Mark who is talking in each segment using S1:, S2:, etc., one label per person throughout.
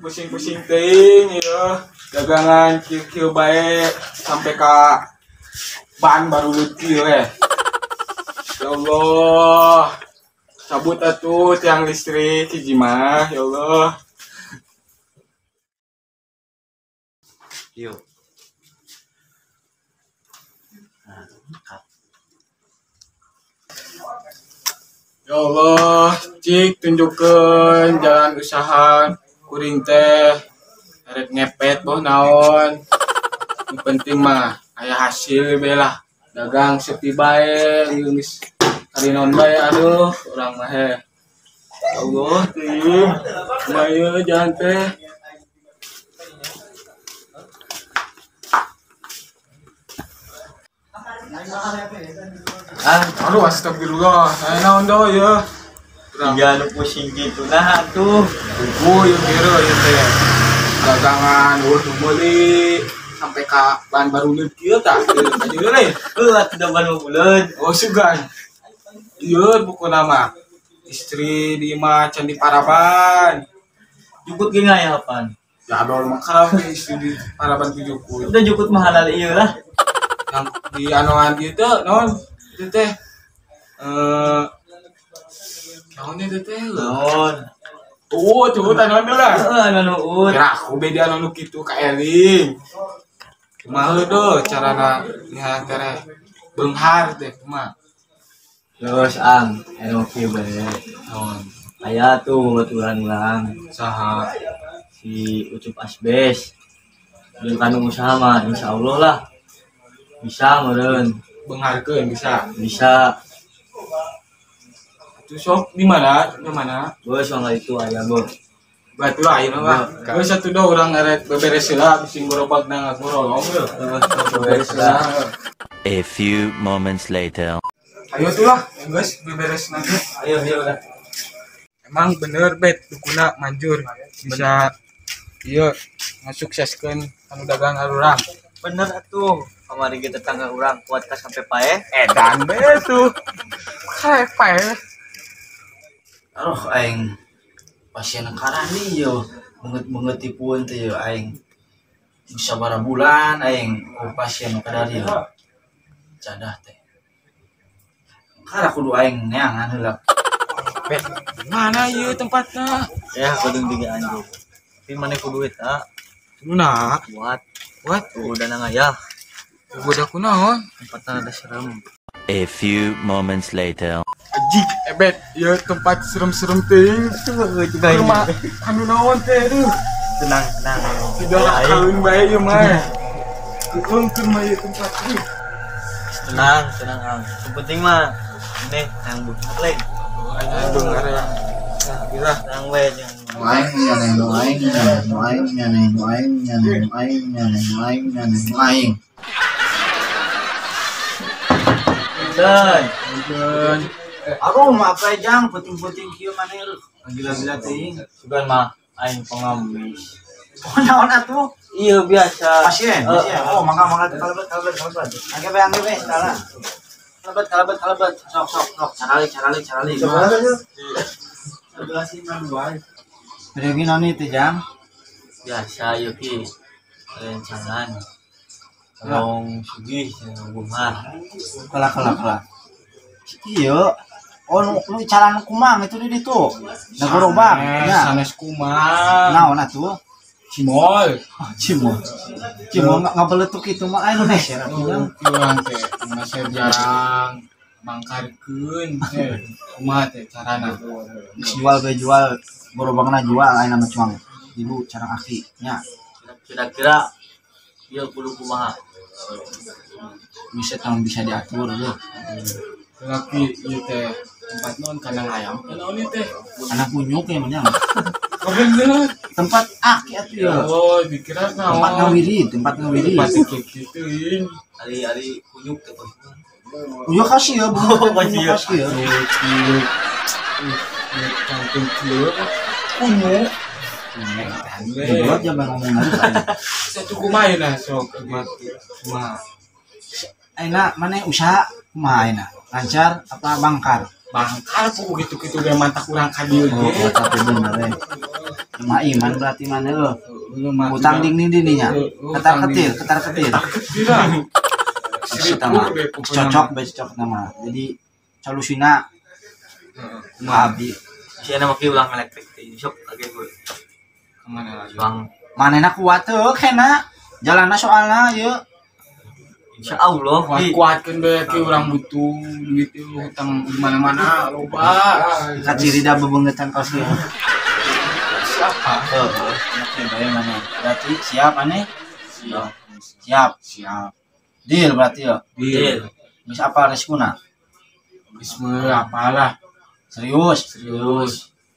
S1: Pusing-pusing ting ya dagangan kieu bae sampai ke ban baru leutik we. Ya Allah, cabut atuh tiang listrik hiji mah ya Allah.
S2: Yuk.
S1: Ya Allah, cik tunjukkeun jalan usaha kuring teh arek ngepet boh naon. Yang penting mah aya hasil belah. Dagang sepi bae geus karinaon bae aduh urang mah he. Ya Allah, teuing kumaha jalan teh. Aduh astagfirullah. Naon doh ya.
S2: Iya nu pusing gitu nah tuh.
S1: Ieu kira ieu teh. Dagangan nu meuli sampai ka ban baru leutik tah. Ajeun deui.
S2: Atuh da ban buleun.
S1: Oh sugan. Ieu buku nama. Istri di mah can di Paraban.
S2: Jukut ge ngayapan.
S1: Ya dol mah kalau istri di Paraban ku jukut.
S2: Udah jukut mah halal ieu lah.
S1: Yang di anoan dieu teh naon? Itu teh naon itu teh?
S2: Naon?
S1: Coba tanoan lah.
S2: Anu nuut.
S1: Kira aku beda anu kitu ka Eling. Kumaha doh carana nya teh beunghar teh kumaha?
S2: Terus ang anu kieu bae.
S1: Naon?
S2: Aya tuh baturan urang
S1: Saha?
S2: si Ucup Asbes. Jeung kanu usaha mah insyaallah lah. Bisa meureun.
S1: Beungharkeun bisa.
S2: Bisa.
S1: Itu sok di mana? Di mana?
S2: Bos mangga itu aya bos.
S1: Batu lah ayeuna mah. Geus atuh da urang arek beberes heula bisi ngorobagna ngagorolong yeuh. Beberes heula.
S3: A few moments later.
S1: Ayo tuh lah, geus beberes nanti.
S2: Ayo udah.
S1: Emang bener bet dukuna manjur bisa ieu ngasukseskeun anu dagang urang.
S2: Bener atuh. Kamari ge tetangga urang kuat ka sampai pae.
S1: Edan be tuh. Kae pae.
S2: Aduh aing pasien karani yo banget tipuan teh yo aing sabaraha bulan aing pasien kadari cadah teh kara kudu aing neangan heula
S1: Bet, mana ieu tempatna?
S2: ya kudu di anjing tapi maneh kudu duit
S1: Tuna,
S2: buat tuh dana ngayah
S1: budak kunaon?
S2: tempatna ada serem.
S3: A few moments later.
S1: Ajik, bet, ieu tempat serem-serem teuing. Rumah anu naon teh aduh.
S2: Tenang
S1: Tidak kawin bae ieu mah. Keungkeun mah ieu tempat ieu.
S2: tenang ang yang penting mah ini yang butuh lain
S1: Aduh ngare. Gila.
S2: tenang we yang
S4: Aing.
S2: dan
S4: Aduh, maaf ya Jang, puting-puting kieu maneh gila-gila teuing.
S2: sugan mah aing pengamis.
S4: Oh, naon atuh?
S2: Iya biasa.
S4: Pasien. Oh, mangga kalebet. Angge be, salah. Kalebet. Sok. Carali. Beri naon itu Jang?
S2: Biasa yuk ki rencangan long sugih bunga
S4: Kelak. Iya. Oh, nu cara nu kumang itu di ditu. Nagorobak. Ya.
S1: Sanes kumaha?
S4: Naon atuh?
S1: Cimol.
S4: Cimol ngabeletuk itu mah anu nih ya.
S1: Kurang teh, masih jarang mangkarkeun teh. Kumaha teh carana?
S4: Jual gorobakna jual aya nama cuang. Ibu cara aki nya.
S2: kira-kira dia kudu kumaha
S4: Bisa diatur lho.
S1: Laki ieu teh tempat non kandang ayam. Naon ieu teh?
S4: Anak punyuk ya manya.
S1: Oh bener.
S4: Tempat aki atuh ya.
S1: Oh, dikira naon?
S4: Tempat ngawiri.
S1: Tempat kitu teuing.
S2: ari kunyuk teh
S4: Iya kasih ya,
S2: kasih ya.
S4: kasih ya.
S1: Cantik cilik. Unyu.
S4: Buat jangan ngomong lagi.
S1: Saya cukup main lah sok mati. Cuma
S4: Aina mana usaha kumaha lancar apa bangkar?
S1: bangkal ku gitu-gitu ge mantap kurang ka dieu
S4: Oh,
S1: ge.
S4: tapi bener we. Cuma iman berarti mana lo? Utang ding dinya. Ketar ketir. Kita mah cocok nama. Jadi solusina abdi.
S2: Siapa nama ulang elektrik di shop lagi gue.
S1: Kemana lagi?
S2: Bang,
S4: Manehna kuat teu kena. Jalanna soalna ieu.
S2: insya Allah.
S1: Kuatkeun bae ki urang butuh duit ieu hutang di mana-mana loba.
S4: Kaciri da bebengetan kaos ieu.
S1: Siapa?
S4: Oke, bae mana? Berarti siap aneh? Siap. Deal berarti ya.
S2: Deal.
S4: Geus apa reskuna?
S1: Geus meureun apalah.
S4: Serius.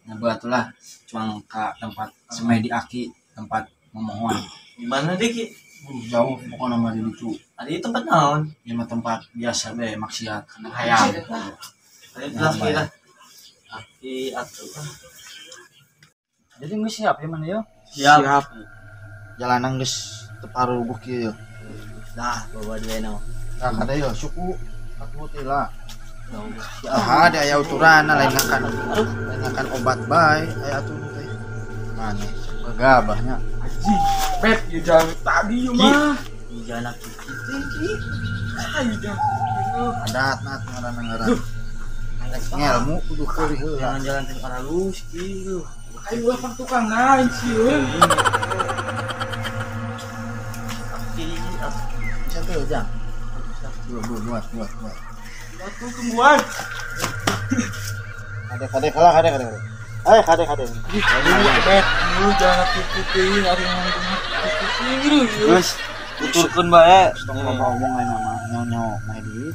S4: Ngebuat lah cuma ke tempat semedi aki, tempat memohon.
S2: Di mana deh ki?
S4: Jauh pokoknya mah di itu.
S2: Ada di tempat naon?
S4: Di tempat biasa be maksiat kana hayang.
S2: Ada jelas kita. Aki atuh.
S4: Jadi geus siap ya mana ya?
S1: Siap.
S4: Jalanan geus teparu buk ieu.
S2: Dah, bawa dia naon.
S4: Tah kada ya suku atuh teh lah. Ah, ada aya uturan lain akan obat bae aya atuh teh. Mane begabahnya.
S1: Anjing, pet ieu jalan tadi ieu mah.
S2: Di jalan kita.
S1: Ayo jangan.
S4: Adat ngaran. Ngelmu kudu keulih heula.
S2: Jangan jalan ke arah lus kieu.
S1: Ayo lapang tukang naik sih euy.
S2: Aki atuh.
S4: Bisa teu jang. Buat.
S1: Batu tungguan.
S4: Kade kalah. Kade.
S1: Aduh, pet, lu jangan tikutin ada yang tikutin.
S2: Terus tuturkeun bae.
S4: Tong ngomong aja nama nyaw main duit.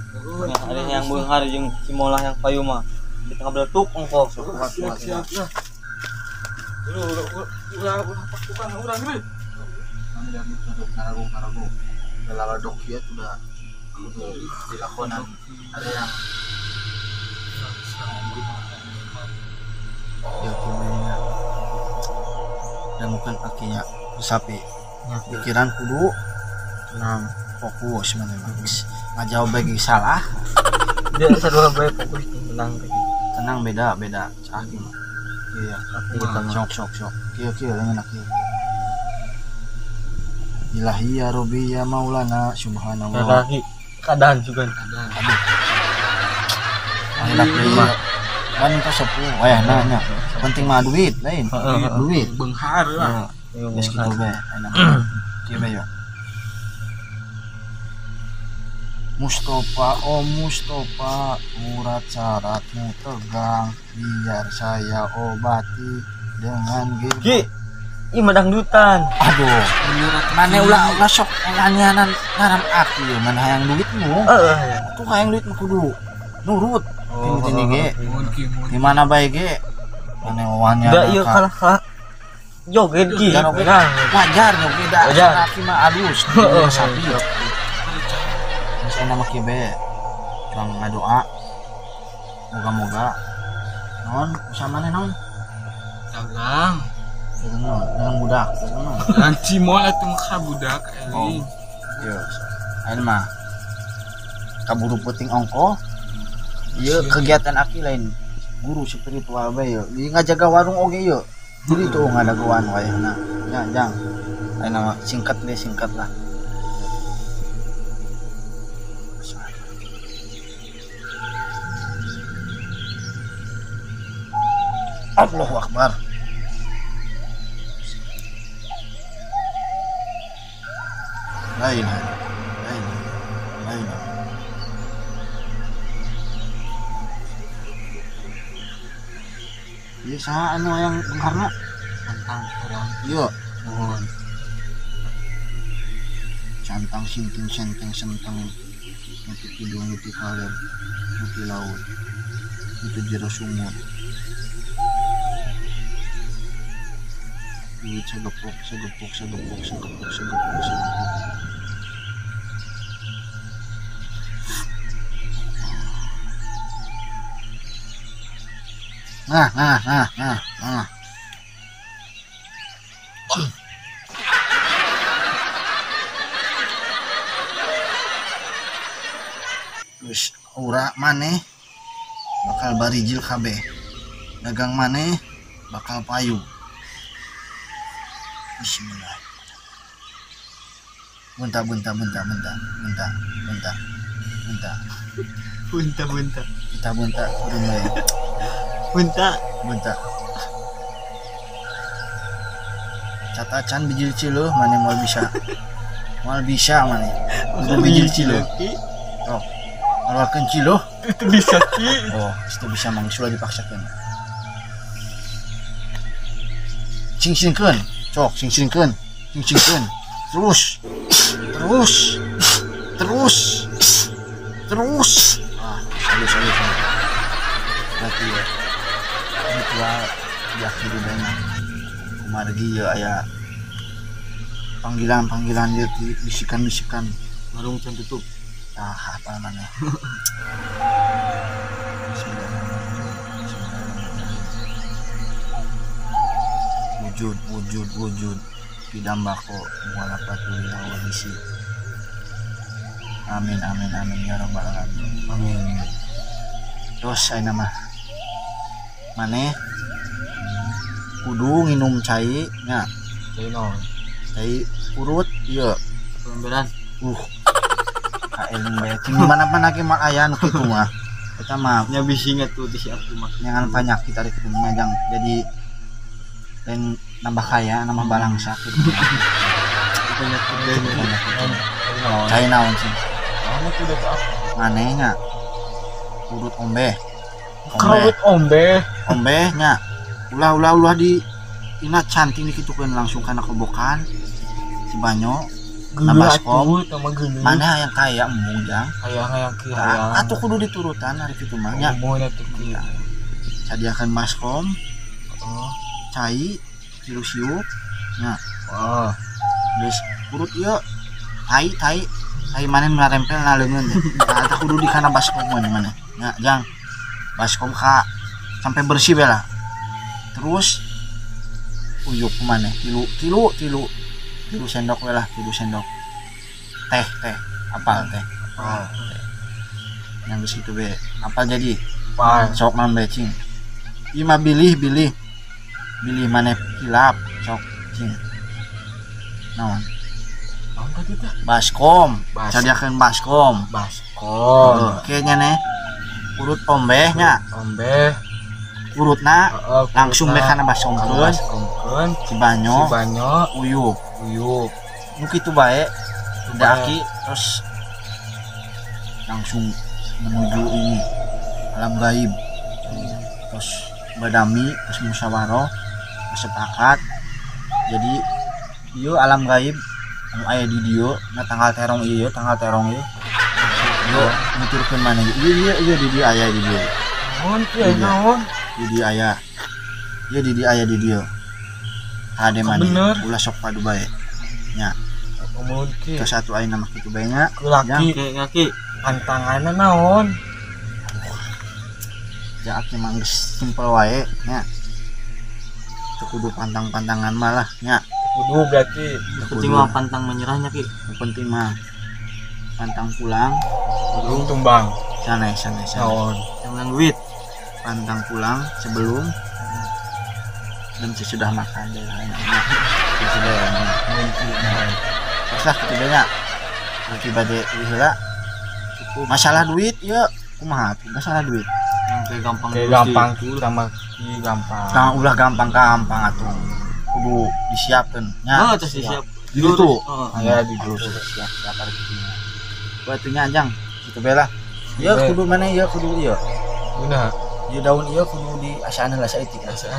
S2: Ada yang beunghar jeung cimolah yang payu mah. Di tengah beletuk engko.
S1: Siap lah. Udah tukang urang euy.
S4: Ngaragu. Lala dok ya sudah dilakonan ada yang ya kayaknya dan bukan kakinya sapi pikiran kudu tenang fokus mana ngajauh bagi salah
S2: Dia sadua bae fokus tenang
S4: beda cah gimana iya sok kieu lain enak kieu ilahi ya Rabbi ya Maulana subhanallah
S2: keadaan juga
S4: anak lima kan itu 10 nanya penting mah duit lain duit
S1: Benghar lah.
S4: geus kitu bae enak kieu bae Mustafa urat syaratmu tegang biar saya obati dengan
S2: Ki ih madangdutan
S4: aduh mana ulah sok nyanyianan ngaran aki mana hayang duitmu tuh hayang duit mah kudu nurut ini ge di mana bae ge mana wawannya
S2: enggak ieu kalah joget Ki
S4: wajar dong beda aki mah alus sapi saya nama kibe cuma ngadoa moga-moga non sama non dagang budak
S1: Dan cimol itu mah budak anjing.
S4: Yo, ayeuna mah kaburu peuting ongko. Ieu kegiatan aki lain guru spiritual bae yo. Di ngajaga warung oge yo. Jadi tuh ngadaguan wayahna. Nya jang. Ayeuna mah singkat lah. Allahu Akbar. Lain. Iya sah anu yang karena
S1: Tentang orang.
S4: iya mohon cantang sinting senteng nuti kidung nuti kaler nuti laut nuti jero sumur duit segepok Nah. Terus ura maneh bakal barijil kabeh. Dagang maneh bakal payu. Bismillah. Bunta. Kita bunta urang bae. Bunta. Catacan bijil cileuh maneh moal bisa maneh. Kudu bijil cileuh. Oh. Ngeluarkan cileuh
S1: Itu bisa Ki.
S4: oh itu bisa mang sudah dipaksakan sing-singkeun terus halus berarti ya ritual yakin dina kumargi ya aya panggilan dia bisikan
S2: warung can tutup.
S4: apa namanya wujud pidambako muala patulila wadisi amin ya rabbal alamin amin. Terus ayeuna mah maneh kudu nginum cai nya cai urut ieu
S2: Pemberan.
S4: Kaeling bae di mana-mana ge mah aya nu kitu mah eta mah
S2: Nya bisi inget tuh di siap mah.
S4: nyangan penyakit ari kitu mah jang jadi lain nambah kaya nambah balangsa kitu
S2: Banyak bedanya.
S4: cai naon sih
S1: Kamu tidak apa?
S4: maneh nya urut ombe
S1: Kawit ombe.
S4: nya ulah di ina canting dikitukeun langsung kana kobokan si banyo Nabaskom.
S1: Sama gini.
S4: mana yang kaya embung jang
S1: Hayang Ki hayang.
S4: atuh kudu diturutan ari kitu mah nya
S1: Momoy tuh Ki.
S4: sadiakeun baskom
S1: Oh.
S4: cai tilu siup nya
S1: Oh.
S4: geus urut ieu tai maneh ngarempel na leungeun eta kudu di kana baskom maneh nya jang baskom ka sampai bersih bela terus uyuk maneh tilu sendok we lah 3 sendok teh apal teh yang geus kitu be apal jadi
S1: Pan.
S4: sok naon bae cing ieu mah bilih maneh hilap sok cing naon
S1: Apa kita?
S4: baskom
S1: Bas-
S4: sadiakeun baskom
S1: Baskom.
S4: kayaknya nih urut ombe nya
S1: Ombe.
S4: urutna langsung be kana baskomkeun
S1: Baskomkeun.
S4: si banyo uyup
S1: Uyuk.
S4: nu kitu bae daki terus langsung menuju ini alam gaib terus badami terus musyawarah sepakat jadi ieu alam gaib anu aya di dieu na tanggal terong ieu ieu nuturkeun maneh ieu di dieu aya di dieu
S1: Naon Ki naon?
S4: di dieu aya ieu di dieu aya di dieu hade maneh
S1: Bener.
S4: ulah sok padu bae nya
S1: Omong Ki.
S4: ke satu ayeuna mah kitu bae nya
S1: Laki
S2: Ngaki.
S1: pantanganna naon?
S4: ya aki mah geus simpel wae nya teu kudu pantang-pantangan mah lah nya
S1: Kudu berarti.
S2: Penting mah pantang menyerahnya Ki.
S4: yang penting mah pantang pulang
S1: Kudu tumbang.
S4: sanai
S1: Naon?
S2: Jangan duit.
S4: pantang pulang sebelum dan sesudah makan deh lah enaknya sesudah ya terus lah gitu deh nya nanti bade heula masalah duit ya kumaha tuh masalah duit
S2: Yang kayak gampang.
S1: Kayak
S2: Gusti.
S1: gampang sama Ki gampang.
S4: nah ulah gampang atuh kudu disiapkeun nya
S2: Oh, terus siap.
S4: gitu tuh
S2: Oh.
S1: Aya di
S4: terus
S1: dulu.
S4: siap hari kitu batunya anjang gitu bae lah ya kudu mana ya kudu ieu
S1: Bener.
S4: ieu daun ieu kudu di asaneun lah saeutik lah sok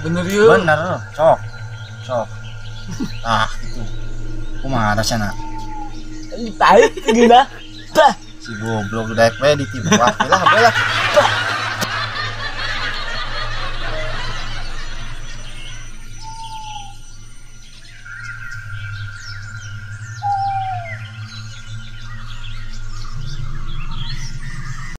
S1: Bener yuk.
S4: bener sok ah gitu kumaha rasana
S1: Tahu gila.
S4: si goblok daek we ditipu wae lah